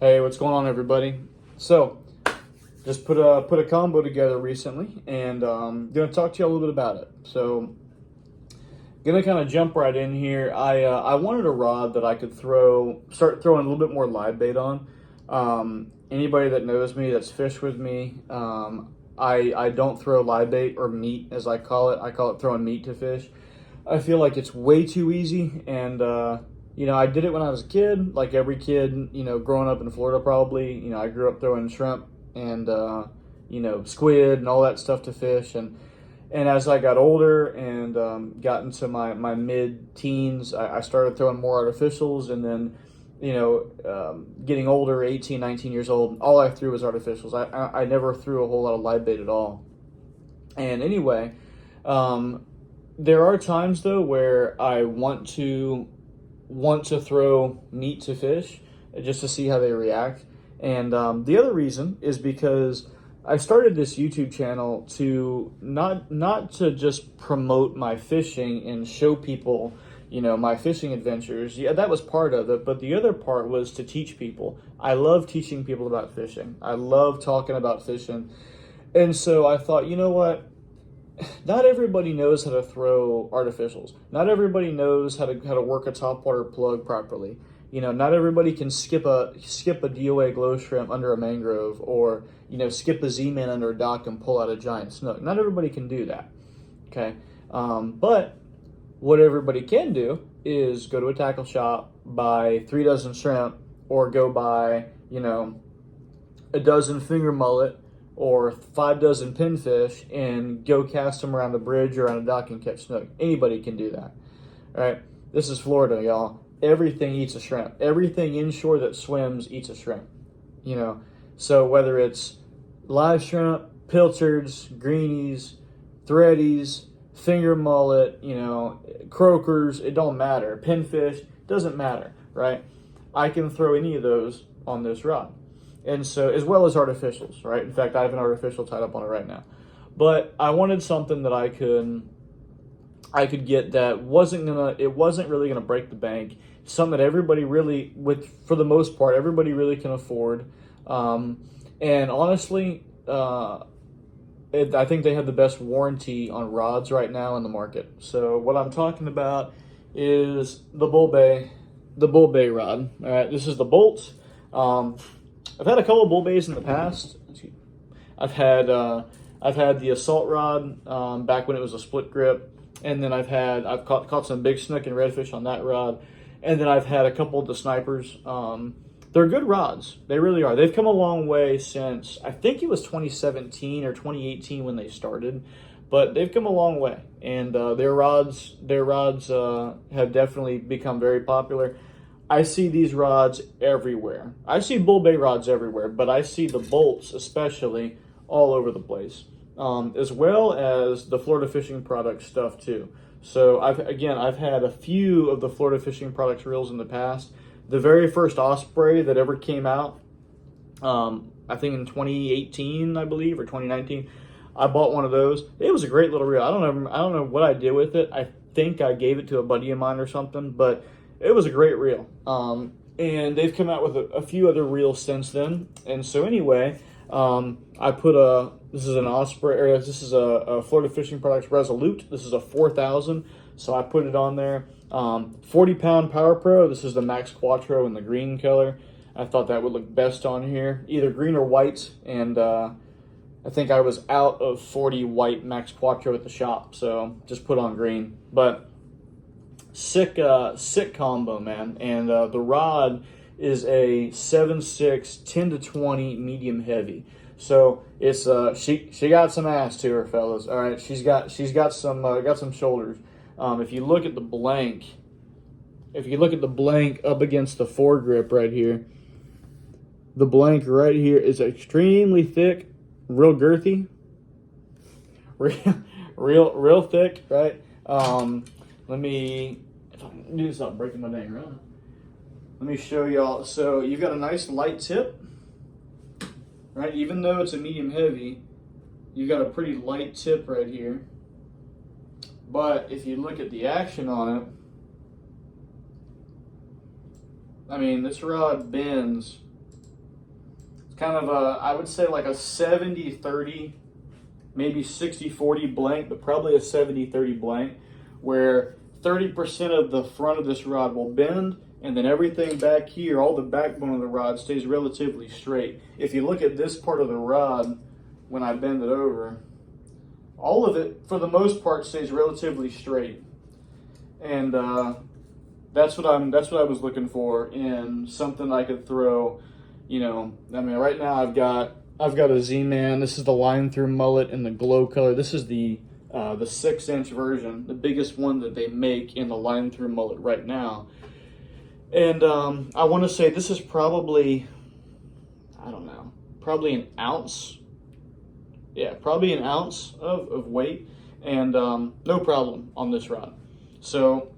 Hey, what's going on, everybody? So, just put a combo together recently, and gonna talk to you a little bit about it. So, gonna kind of jump right in here. I wanted a rod that I could start throwing a little bit more live bait on. Anybody that knows me, that's fished with me, I don't throw live bait or meat, as I call it. I call it throwing meat to fish. I feel like it's way too easy, and I did it when I was a kid, like every kid, growing up in Florida probably. I grew up throwing shrimp and squid and all that stuff to fish, and as I got older and got into my mid-teens, I started throwing more artificials, and then getting older, 18, 19 years old, all I threw was artificials. I never threw a whole lot of live bait at all. And anyway, there are times though where I want to throw meat to fish just to see how they react. And the other reason is because I started this YouTube channel to not to just promote my fishing and show people, my fishing adventures. Yeah, that was part of it, but the other part was to teach people. I love teaching people about fishing. I love talking about fishing. And so I thought, you know what? Not everybody knows how to throw artificials. Not everybody knows how to work a topwater plug properly. Not everybody can skip a DOA glow shrimp under a mangrove, or skip a Z-man under a dock and pull out a giant snook. Not everybody can do that. Okay, but what everybody can do is go to a tackle shop, buy 3 dozen shrimp, or go buy a dozen finger mullet or 5 dozen pinfish and go cast them around a bridge or on a dock and catch snook. Anybody can do that. All right, this is Florida, y'all. Everything eats a shrimp. Everything inshore that swims eats a shrimp. So whether it's live shrimp, pilchards, greenies, threadies, finger mullet, croakers, it don't matter. Pinfish, doesn't matter, right? I can throw any of those on this rod. And so, as well as artificials, right? In fact, I have an artificial tied up on it right now. But I wanted something that I could get that wasn't really gonna break the bank. Something that everybody really, for the most part, everybody really can afford. And honestly, I think they have the best warranty on rods right now in the market. So what I'm talking about is the Bull Bay rod. All right, this is the Bolt. I've had a couple of Bull Bays in the past. I've had the assault rod back when it was a split grip, and then I've caught some big snook and redfish on that rod, and then I've had a couple of the snipers. They're good rods. They really are. They've come a long way since, I think it was 2017 or 2018 when they started, but they've come a long way, and their rods have definitely become very popular. I see these rods everywhere. I see Bull Bay rods everywhere, but I see the bolts especially all over the place, as well as the Florida Fishing Products stuff too. So I've had a few of the Florida Fishing Products reels in the past. The very first Osprey that ever came out, I think in 2018, I believe, or 2019, I bought one of those. It was a great little reel. I don't know what I did with it. I think I gave it to a buddy of mine or something, but it was a great reel. And they've come out with a few other reels since then. And so anyway, this is an Osprey, or this is a Florida Fishing Products Resolute. This is a 4,000, so I put it on there. 40-pound Power Pro. This is the Max Quattro in the green color. I thought that would look best on here, either green or white. And I think I was out of 40 white Max Quattro at the shop, so just put on green. But sick combo, man. And the rod is a 7.6 10 to 20 medium heavy. So it's she got some ass to her, fellas. All right, she's got some shoulders. If you look at the blank up against the foregrip right here, the blank right here is extremely thick, real girthy, real thick, right? Let me, if I can do this without breaking my dang rod. Let me show y'all. So you've got a nice light tip, right? Even though it's a medium heavy, you've got a pretty light tip right here. But if you look at the action on it, I mean, this rod bends kind of a, I would say like a 70-30, maybe 60-40 blank, but probably a 70-30 blank, where 30% of the front of this rod will bend, and then everything back here, all the backbone of the rod stays relatively straight. If you look at this part of the rod, when I bend it over, all of it, for the most part, stays relatively straight. And that's what I was looking for in something I could throw. You know, I mean, right now I've got a Z-Man. This is the line through mullet in the glow color. This is the 6-inch version, the biggest one that they make in the line through mullet right now. And I want to say this is probably, I don't know, probably an ounce. Yeah, probably an ounce of weight, and no problem on this rod. So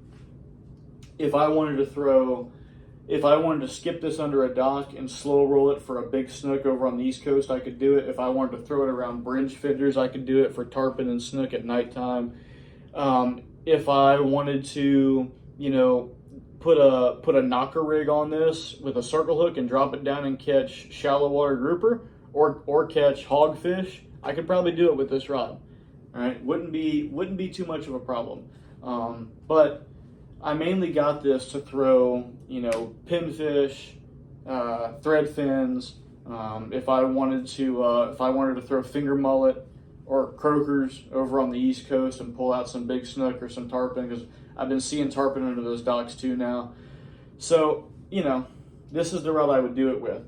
if I wanted to skip this under a dock and slow roll it for a big snook over on the East Coast, I could do it. If I wanted to throw it around bridge fenders, I could do it for tarpon and snook at nighttime. If I wanted to, you know, put a knocker rig on this with a circle hook and drop it down and catch shallow water grouper or catch hogfish, I could probably do it with this rod. All right, wouldn't be too much of a problem. But I mainly got this to throw, you know, pinfish, thread fins. If I wanted to throw finger mullet or croakers over on the East Coast and pull out some big snook or some tarpon, because I've been seeing tarpon under those docks too now. So, you know, this is the rod I would do it with.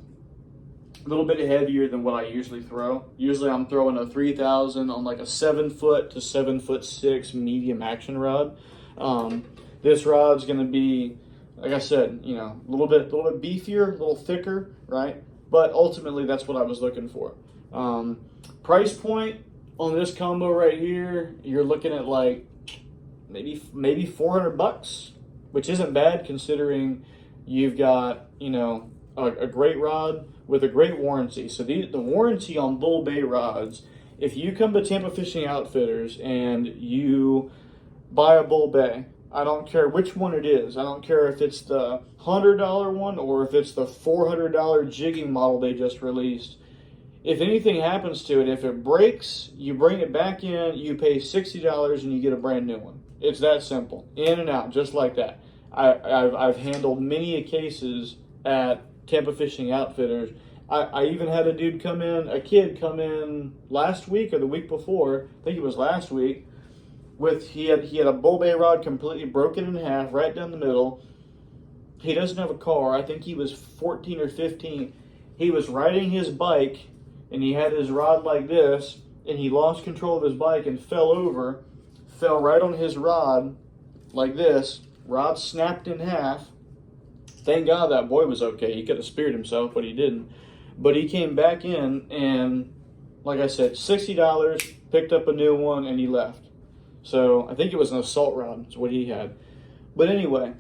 A little bit heavier than what I usually throw. Usually I'm throwing a 3000 on like a 7-foot to 7'6" medium action rod. This rod's going to be, like I said, you know, a little bit beefier, a little thicker, right? But ultimately that's what I was looking for. Price point on this combo right here, you're looking at like maybe $400, which isn't bad considering you've got, you know, a great rod with a great warranty. So the warranty on bull bay rods, if you come to Tampa Fishing Outfitters and you buy a bull bay, I don't care which one it is. I don't care if it's the $100 one or if it's the $400 jigging model they just released. If anything happens to it, if it breaks, you bring it back in, you pay $60 and you get a brand new one. It's that simple. In and out, just like that. I've handled many cases at Tampa Fishing Outfitters. I even had a kid come in last week or the week before, I think it was last week, he had a bull bay rod completely broken in half right down the middle. He doesn't have a car. I think he was 14 or 15. He was riding his bike and he had his rod like this, and he lost control of his bike and fell right on his rod like this. Rod snapped in half. Thank God that boy was okay. He could have speared himself, but he didn't. But he came back in and, like I said, $60, picked up a new one, and he left. So I think it was an assault rod is what he had. But anyway,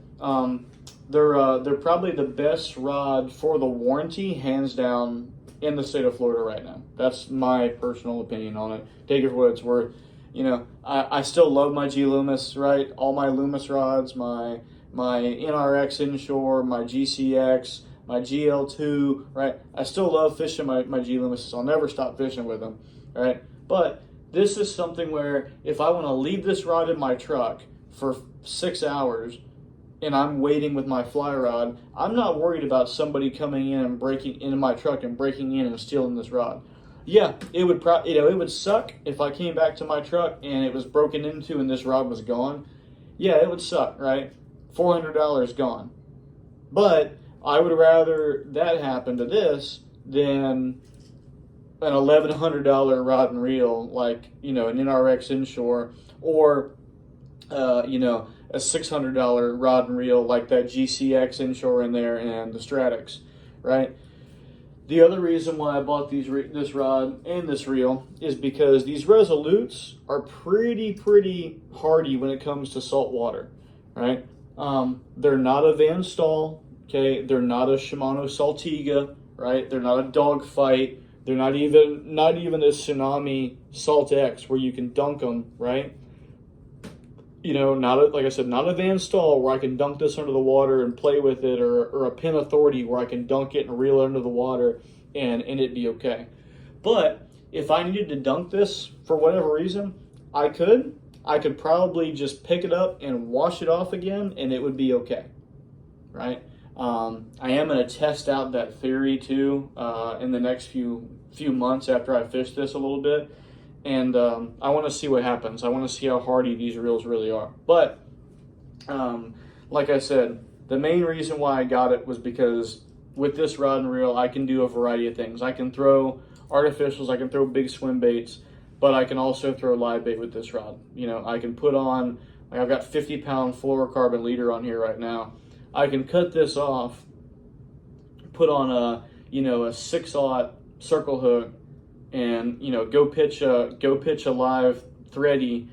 they're probably the best rod for the warranty, hands down, in the state of Florida right now. That's my personal opinion on it. Take it for what it's worth. You know, I still love my G Loomis, right? All my Loomis rods, my NRX inshore, my GCX, my GL2, right? I still love fishing my G Loomis. I'll never stop fishing with them, right? But this is something where if I want to leave this rod in my truck for 6 hours and I'm waiting with my fly rod, I'm not worried about somebody coming in and breaking into my truck and breaking in and stealing this rod. Yeah, it would suck if I came back to my truck and it was broken into and this rod was gone. Yeah, it would suck, right? $400 gone. But I would rather that happen to this than an $1,100 rod and reel, like, you know, an NRX inshore, or you know, a $600 rod and reel like that GCX inshore in there and the Stratix, right? The other reason why I bought this rod and this reel is because these Resolutes are pretty hardy when it comes to salt water, right? They're not a Van Staal, okay? They're not a Shimano Saltiga, right? They're not a Dogfight. They're not even a Tsunami Salt X where you can dunk them, right? you know, not a, like I said, not a Van Stall where I can dunk this under the water and play with it, or a Pin Authority where I can dunk it and reel it under the water and it be okay. But if I needed to dunk this for whatever reason, I could probably just pick it up and wash it off again and it would be okay, right? I am going to test out that theory too in the next few months after I fish this a little bit. And I want to see what happens. I want to see how hardy these reels really are. But like I said, the main reason why I got it was because with this rod and reel, I can do a variety of things. I can throw artificials, I can throw big swim baits, but I can also throw live bait with this rod. You know, I can put on, like I've got 50-pound fluorocarbon leader on here right now. I can cut this off, put on a, you know, a 6/0 circle hook, and, you know, go pitch a live thready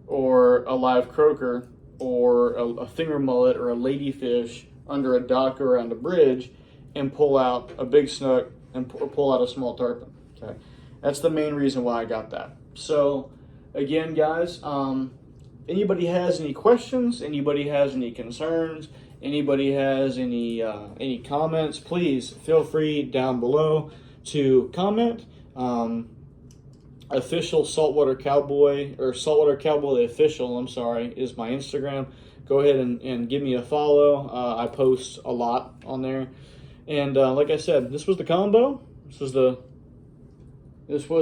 or a live croaker or a finger mullet or a ladyfish under a dock or around a bridge and pull out a big snook and pull out a small tarpon. Okay, that's the main reason why I got that. So again, guys, anybody has any questions, anybody has any concerns, anybody has any comments, please feel free down below to comment. Official Saltwater Cowboy, or Saltwater Cowboy the Official, I'm sorry, is my Instagram. Go ahead and give me a follow. I post a lot on there. And like I said, this was the combo. This was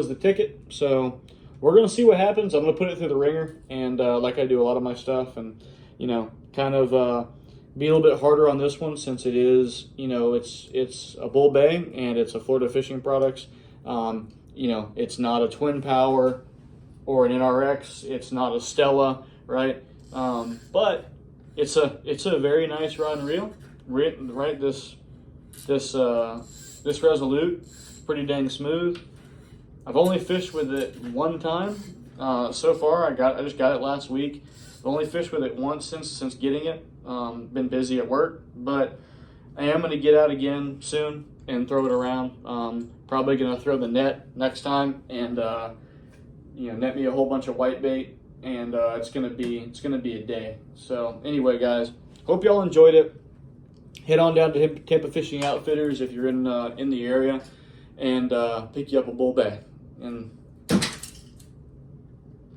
the ticket. So we're gonna see what happens. I'm gonna put it through the ringer, and like I do a lot of my stuff, and you know, kind of be a little bit harder on this one since it is, you know, it's a Bull Bay and it's a Florida Fishing Products. You know, it's not a Twin Power or an NRX. It's not a Stella, right? But it's a very nice rod and reel, right? This Resolute, pretty dang smooth. I've only fished with it one time so far. I just got it last week. I've only fished with it once since getting it. Been busy at work, but I am going to get out again soon and throw it around. Probably going to throw the net next time and you know, net me a whole bunch of white bait, and it's going to be a day. So anyway, guys, hope y'all enjoyed it. Head on down to Tampa Fishing Outfitters if you're in the area, and pick you up a Bull Bay and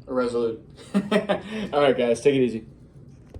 a Resolute. All right, guys, take it easy.